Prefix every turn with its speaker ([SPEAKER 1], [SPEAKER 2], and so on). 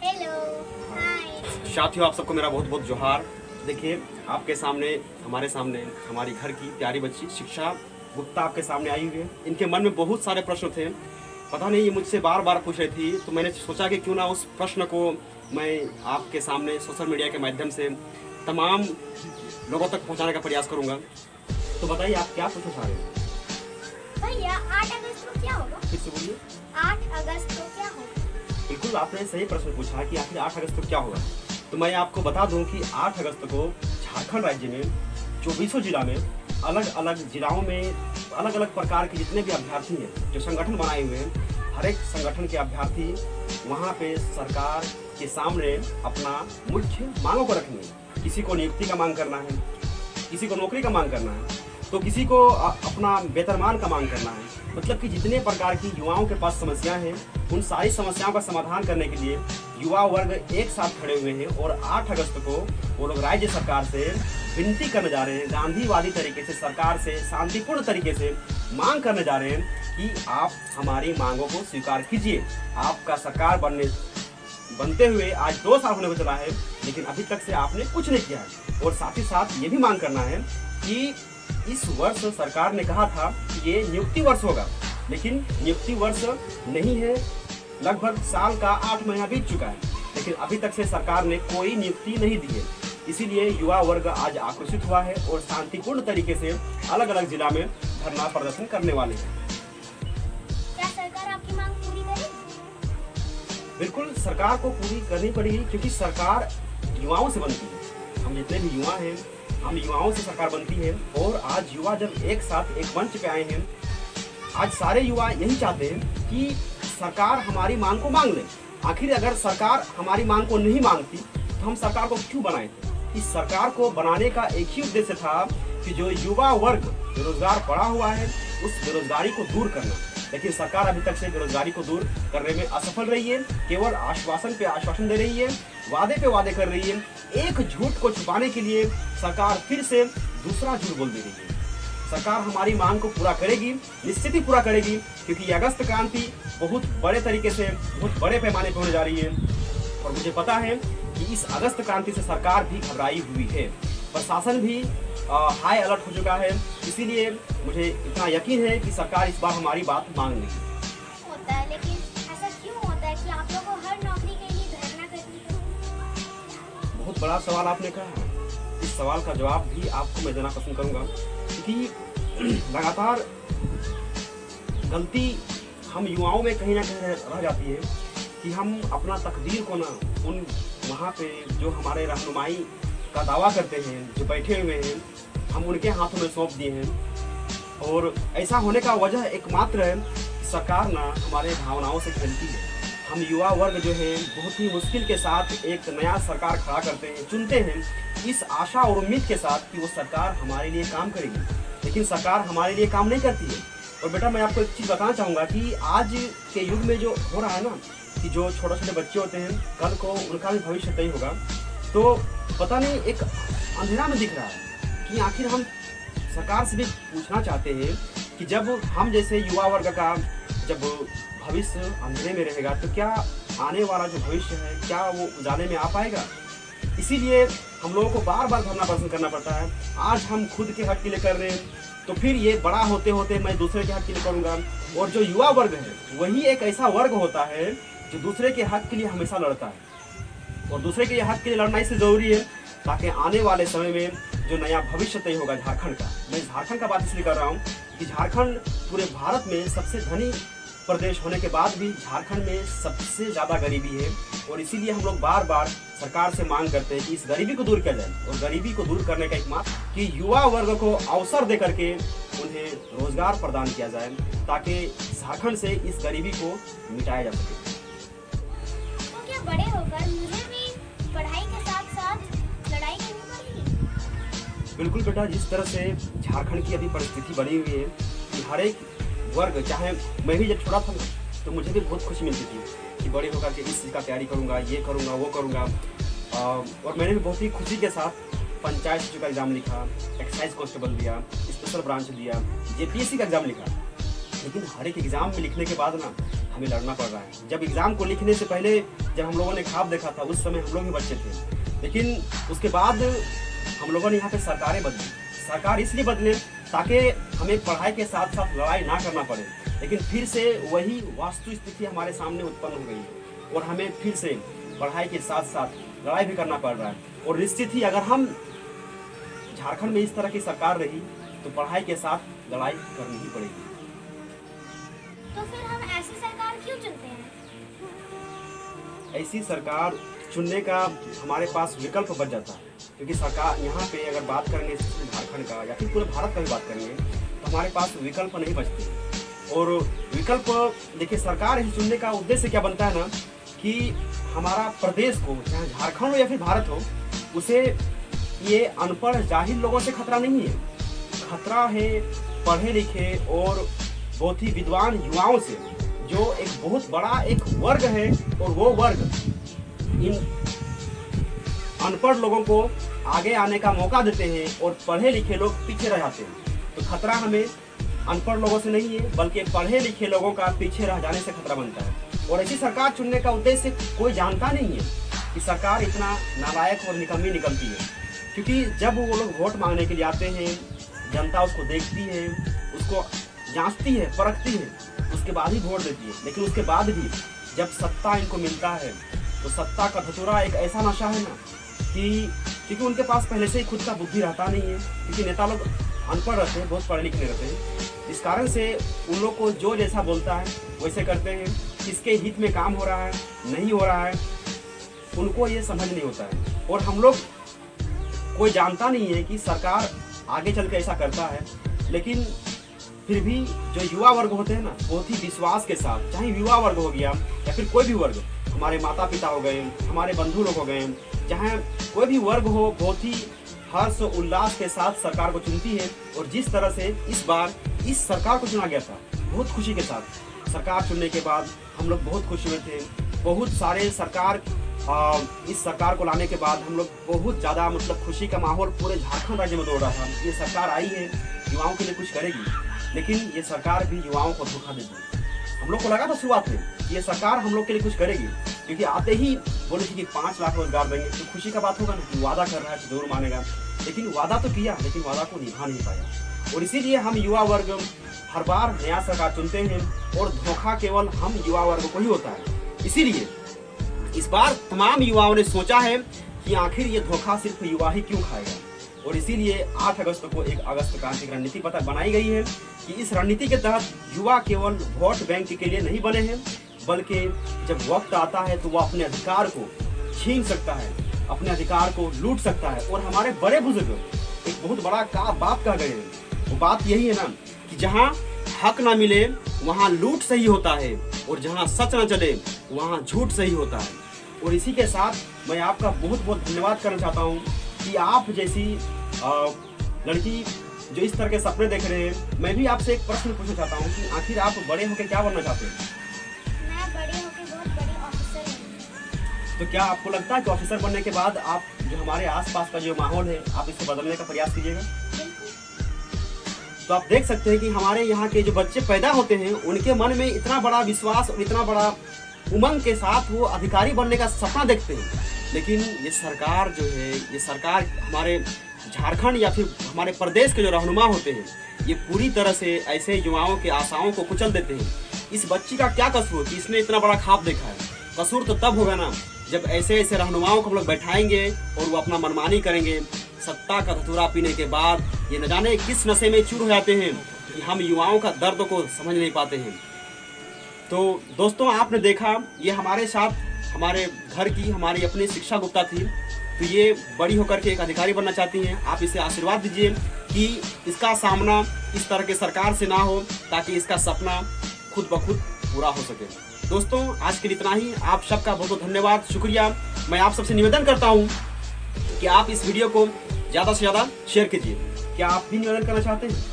[SPEAKER 1] Hello, हाय।
[SPEAKER 2] साथियों, आप सबको मेरा बहुत बहुत जोहार। देखिए, आपके सामने हमारे सामने हमारी घर की प्यारी बच्ची शिक्षा गुप्ता आपके सामने आई हुई है। इनके मन में बहुत सारे प्रश्न थे, पता नहीं ये मुझसे बार बार पूछ रही थी, तो मैंने सोचा कि क्यों ना उस प्रश्न को मैं आपके सामने सोशल मीडिया के माध्यम से तमाम लोगों तक पहुंचाने का प्रयास करूंगा। तो बताइए, आप क्या पूछना चाह रहे हैं?
[SPEAKER 1] भैया, 8 अगस्त को क्या होगा?
[SPEAKER 2] फिर से बोलिए।
[SPEAKER 1] 8 अगस्त को क्या होगा?
[SPEAKER 2] बिल्कुल, आपने सही प्रश्न पूछा कि आखिर 8 अगस्त को क्या होगा। तो मैं आपको बता दूं कि 8 अगस्त को झारखंड राज्य में 24 जिला में अलग अलग जिलाओं में अलग अलग प्रकार के जितने भी अभ्यर्थी हैं, जो संगठन बनाए हुए हैं, हर एक संगठन के अभ्यर्थी वहाँ पे सरकार के सामने अपना मुख्य मांगों को रखेंगे। किसी को नियुक्ति का मांग करना है, किसी को नौकरी का मांग करना है, तो किसी को अपना वेतनमान का मांग करना है। मतलब कि जितने प्रकार की युवाओं के पास समस्याएं हैं, उन सारी समस्याओं का समाधान करने के लिए युवा वर्ग एक साथ खड़े हुए हैं और 8 अगस्त को वो लोग राज्य सरकार से विनती करने जा रहे हैं, गांधीवादी तरीके से, सरकार से शांतिपूर्ण तरीके से मांग करने जा रहे हैं कि आप हमारी मांगों को स्वीकार कीजिए। आपका सरकार बनते हुए आज 2 साल होने को चला है, लेकिन अभी तक से आपने कुछ नहीं किया है। और साथ ही साथ ये भी मांग करना है कि इस वर्ष सरकार ने कहा था कि ये नियुक्ति वर्ष होगा, लेकिन नियुक्ति वर्ष नहीं है। लगभग साल का 8 महीना बीत चुका है, लेकिन अभी तक से सरकार ने कोई नियुक्ति नहीं दी है। इसीलिए युवा वर्ग आज आक्रोशित हुआ है और शांतिपूर्ण तरीके से अलग अलग जिला में धरना प्रदर्शन करने वाले हैं।
[SPEAKER 1] क्या सरकार आपकी मांग पूरी करेगी?
[SPEAKER 2] बिल्कुल, सरकार को पूरी करनी पड़ेगी, क्योंकि सरकार युवाओं से बनती है। हम जितने भी युवा हैं, हम युवाओं से सरकार बनती है। और आज युवा जब एक साथ एक मंच पे आए हैं, आज सारे युवा यही चाहते हैं कि सरकार हमारी मांग को मांग ले। आखिर अगर सरकार हमारी मांग को नहीं मांगती तो हम सरकार को क्यों बनाए थे? इस सरकार को बनाने का एक ही उद्देश्य था कि जो युवा वर्ग बेरोजगार पड़ा हुआ है, उस बेरोजगारी को दूर करना। लेकिन सरकार अभी तक से बेरोजगारी को दूर करने में असफल रही है। केवल आश्वासन पे आश्वासन दे रही है, वादे पे वादे कर रही है। एक झूठ को छुपाने के लिए सरकार फिर से दूसरा झूठ बोल दे रही है। सरकार हमारी मांग को पूरा करेगी, निश्चित ही पूरा करेगी, क्योंकि अगस्त क्रांति बहुत बड़े तरीके से, बहुत बड़े पैमाने पर होने जा रही है। और मुझे पता है कि इस अगस्त क्रांति से सरकार भी घबराई हुई है, प्रशासन भी हाई अलर्ट हो चुका है। इसीलिए मुझे इतना यकीन है कि सरकार इस बार हमारी बात मांग लेगी।
[SPEAKER 1] होता है, लेकिन ऐसा क्यों होता है कि आप लोगों को हर नौकरी के लिए धरना करनी है?
[SPEAKER 2] बहुत बड़ा सवाल आपने कहा। इस सवाल का जवाब भी आपको मैं देना पसंद करूंगा, क्योंकि लगातार गलती हम युवाओं में कहीं ना कहीं रह जाती है कि हम अपना तकदीर को ना उन वहाँ पे जो हमारे रहनुमाई का दावा करते हैं, जो बैठे हुए हैं, हम उनके हाथों में सौंप दिए हैं। और ऐसा होने का वजह एकमात्र है कि सरकार ना हमारे भावनाओं से खेलती है। हम युवा वर्ग जो है बहुत ही मुश्किल के साथ एक नया सरकार खड़ा करते हैं, चुनते हैं, इस आशा और उम्मीद के साथ कि वो सरकार हमारे लिए काम करेगी, लेकिन सरकार हमारे लिए काम नहीं करती है। और बेटा, मैं आपको एक चीज़ बताना चाहूँगा कि आज के युग में जो हो रहा है ना, कि जो छोटे छोटे बच्चे होते हैं, कल को उनका भी भविष्य तय होगा। तो पता नहीं, एक अंधेरा में दिख रहा है कि आखिर हम सरकार से भी पूछना चाहते हैं कि जब हम जैसे युवा वर्ग का जब भविष्य अंधेरे में रहेगा, तो क्या आने वाला जो भविष्य है, क्या वो उजाले में आ पाएगा? इसीलिए हम लोगों को बार बार धरना प्रदर्शन करना पड़ता है। आज हम खुद के हक के लिए कर रहे हैं, तो फिर ये बड़ा होते होते मैं दूसरे के हक के लिए करूँगा। और जो युवा वर्ग है, वही एक ऐसा वर्ग होता है जो दूसरे के हक के लिए हमेशा लड़ता है। और दूसरे के हक के लिए लड़ना इसलिए ज़रूरी है ताकि आने वाले समय में जो नया भविष्य तय होगा झारखंड का, मैं झारखंड का बात इसलिए कर रहा हूँ कि झारखंड पूरे भारत में सबसे धनी प्रदेश होने के बाद भी झारखंड में सबसे ज़्यादा गरीबी है। और इसीलिए हम लोग बार बार सरकार से मांग करते हैं कि इस गरीबी को दूर किया जाए। और गरीबी को दूर करने का एकमात्र कि युवा वर्ग को अवसर दे करके उन्हें रोजगार प्रदान किया जाए, ताकि झारखंड से इस गरीबी को मिटाया जा सके।
[SPEAKER 1] तो क्या बड़े होकर मुझे भी पढ़ाई के साथ साथ लड़ाई करनी पड़ेगी?
[SPEAKER 2] बिल्कुल बेटा, जिस तरह से झारखंड की अभी परिस्थिति बनी हुई है कि हर एक वर्ग, चाहे मैं भी जब छोड़ा था ना, तो मुझे भी बहुत खुशी मिलती थी कि बड़े होकर के इस चीज़ का तैयारी करूँगा, ये करूँगा, वो करूँगा। और मैंने भी बहुत ही खुशी के साथ पंचायत सचिव का एग्ज़ाम लिखा, एक्साइज कांस्टेबल दिया, स्पेशल ब्रांच दिया, जेपीएससी का एग्ज़ाम लिखा। लेकिन हर एक एग्ज़ाम में लिखने के बाद ना हमें लड़ना पड़ रहा है। जब एग्ज़ाम को लिखने से पहले जब हम लोगों ने ख्वाब देखा था, उस समय हम लोग भी बच्चे थे, लेकिन उसके बाद हम लोगों ने यहाँ पे सरकारें बदली। सरकार इसलिए बदले ताकि हमें पढ़ाई के साथ साथ लड़ाई ना करना पड़े, लेकिन फिर से वही वास्तु स्थिति हमारे सामने उत्पन्न हो गई है और हमें फिर से पढ़ाई के साथ साथ लड़ाई भी करना पड़ रहा है। और निश्चित ही अगर हम झारखंड में इस तरह की सरकार रही तो पढ़ाई के साथ लड़ाई करनी ही पड़ेगी।
[SPEAKER 1] तो फिर हम ऐसी सरकार क्यों चुनते हैं?
[SPEAKER 2] ऐसी सरकार चुनने का हमारे पास विकल्प बच जाता है, क्योंकि सरकार यहाँ पे अगर बात करेंगे झारखंड का या फिर पूरे भारत का भी बात करेंगे तो हमारे पास विकल्प नहीं बचते। और विकल्प देखिए, सरकार ही चुनने का उद्देश्य क्या बनता है ना, कि हमारा प्रदेश को, चाहे झारखंड हो या फिर भारत हो, उसे ये अनपढ़ जाहिल लोगों से खतरा नहीं है, खतरा है पढ़े लिखे और बहुत ही विद्वान युवाओं से, जो एक बहुत बड़ा एक वर्ग है। और वो वर्ग इन अनपढ़ लोगों को आगे आने का मौका देते हैं और पढ़े लिखे लोग पीछे रह जाते हैं। तो खतरा हमें अनपढ़ लोगों से नहीं है, बल्कि पढ़े लिखे लोगों का पीछे रह जाने से खतरा बनता है। और ऐसी सरकार चुनने का उद्देश्य कोई जानता नहीं है कि सरकार इतना नालायक और निकम्मी निकलती है, क्योंकि जब वो लोग वोट मांगने के लिए आते हैं, जनता उसको देखती है, उसको जांचती है, परखती है, उसके बाद ही वोट देती है। लेकिन उसके बाद भी जब सत्ता इनको मिलता है तो सत्ता का धतूरा एक ऐसा नशा है ना, कि क्योंकि उनके पास पहले से ही खुद का बुद्धि रहता नहीं है, क्योंकि नेता लोग अनपढ़ रहते हैं, बहुत पढ़े लिखे रहते हैं। इस कारण से उन लोग को जो जैसा बोलता है वैसे करते हैं। किसके हित में काम हो रहा है, नहीं हो रहा है, उनको ये समझ नहीं होता है। और हम लोग कोई जानता नहीं है कि सरकार आगे चल के ऐसा करता है, लेकिन फिर भी जो युवा वर्ग होते हैं ना, बहुत ही विश्वास के साथ, चाहे युवा वर्ग हो गया या फिर कोई भी वर्ग, हमारे माता पिता हो गए, हमारे बंधु लोग हो गए, चाहे कोई भी वर्ग हो, बहुत ही हर्ष उल्लास के साथ सरकार को चुनती है। और जिस तरह से इस बार इस सरकार को चुना गया था, बहुत खुशी के साथ सरकार चुनने के बाद हम लोग बहुत खुश हुए थे। बहुत सारे इस सरकार को लाने के बाद हम लोग बहुत ज़्यादा मतलब खुशी का माहौल पूरे झारखंड राज्य में दौड़ रहा था। ये सरकार आई है, युवाओं के लिए कुछ करेगी, लेकिन ये सरकार भी युवाओं को धोखा देती है। हम लोग को लगा था शुरुआत में ये सरकार हम लोग के लिए कुछ करेगी, क्योंकि आते ही बोले थी कि 5 लाख रोजगार देंगे, तो खुशी का बात होगा ना कि वादा कर रहा है तो जरूर मानेगा। लेकिन वादा तो किया, लेकिन वादा को निभा नहीं पाया। और इसीलिए हम युवा वर्ग हर बार नया सरकार चुनते हैं और धोखा केवल हम युवा वर्ग को ही होता है। इसीलिए इस बार तमाम युवाओं ने सोचा है कि आखिर ये धोखा सिर्फ युवा ही क्यों खाएगा। और इसीलिए 8 अगस्त को 1 अगस्त क्रांति रणनीति पता बनाई गई है कि इस रणनीति के तहत युवा केवल वोट बैंक के लिए नहीं बने हैं, बल्कि जब वक्त आता है तो वो अपने अधिकार को छीन सकता है, अपने अधिकार को लूट सकता है। और हमारे बड़े बुजुर्ग एक बहुत बड़ा बात कह गए हैं, वो बात यही है ना कि जहाँ हक ना मिले वहाँ लूट सही होता है, और जहाँ सच ना चले वहाँ झूठ सही होता है। और इसी के साथ मैं आपका बहुत बहुत धन्यवाद करना चाहता हूँ कि आप जैसी लड़की जो इस तरह के सपने देख रहे हैं। मैं भी आपसे एक प्रश्न पूछना चाहता हूँ कि आखिर आप बड़े होकर क्या बनना चाहते हैं?
[SPEAKER 1] मैं बड़े होकर बहुत बड़ी ऑफिसर बनूंगी।
[SPEAKER 2] तो क्या आपको लगता है कि ऑफिसर बनने के बाद आप जो हमारे आसपास का जो माहौल है आप इसे बदलने का प्रयास कीजिएगा? तो आप देख सकते हैं कि हमारे यहाँ के जो बच्चे पैदा होते हैं उनके मन में इतना बड़ा विश्वास और इतना बड़ा उमंग के साथ वो अधिकारी बनने का सपना देखते हैं। लेकिन ये सरकार जो है, ये सरकार हमारे झारखंड या फिर हमारे प्रदेश के जो रहनुमा होते हैं, ये पूरी तरह से ऐसे युवाओं के आशाओं को कुचल देते हैं। इस बच्ची का क्या कसूर कि इसने इतना बड़ा ख्वाब देखा है? कसूर तो तब होगा ना जब ऐसे ऐसे रहनुमाओं को हम लोग बैठाएंगे और वो अपना मनमानी करेंगे। सत्ता का धतूरा पीने के बाद ये न जाने किस नशे में चूर हो जाते हैं कि हम युवाओं का दर्द को समझ नहीं पाते हैं। तो दोस्तों, आपने देखा ये हमारे साथ हमारे घर की हमारी अपनी शिक्षा गुप्ता थी। तो ये बड़ी होकर के एक अधिकारी बनना चाहती हैं। आप इसे आशीर्वाद दीजिए कि इसका सामना इस तरह के सरकार से ना हो, ताकि इसका सपना खुद ब खुद पूरा हो सके। दोस्तों, आज के लिए इतना ही। आप सबका बहुत बहुत धन्यवाद, शुक्रिया। मैं आप सबसे निवेदन करता हूँ कि आप इस वीडियो को ज़्यादा से ज़्यादा शेयर कीजिए। क्या आप भी निवेदन करना चाहते हैं?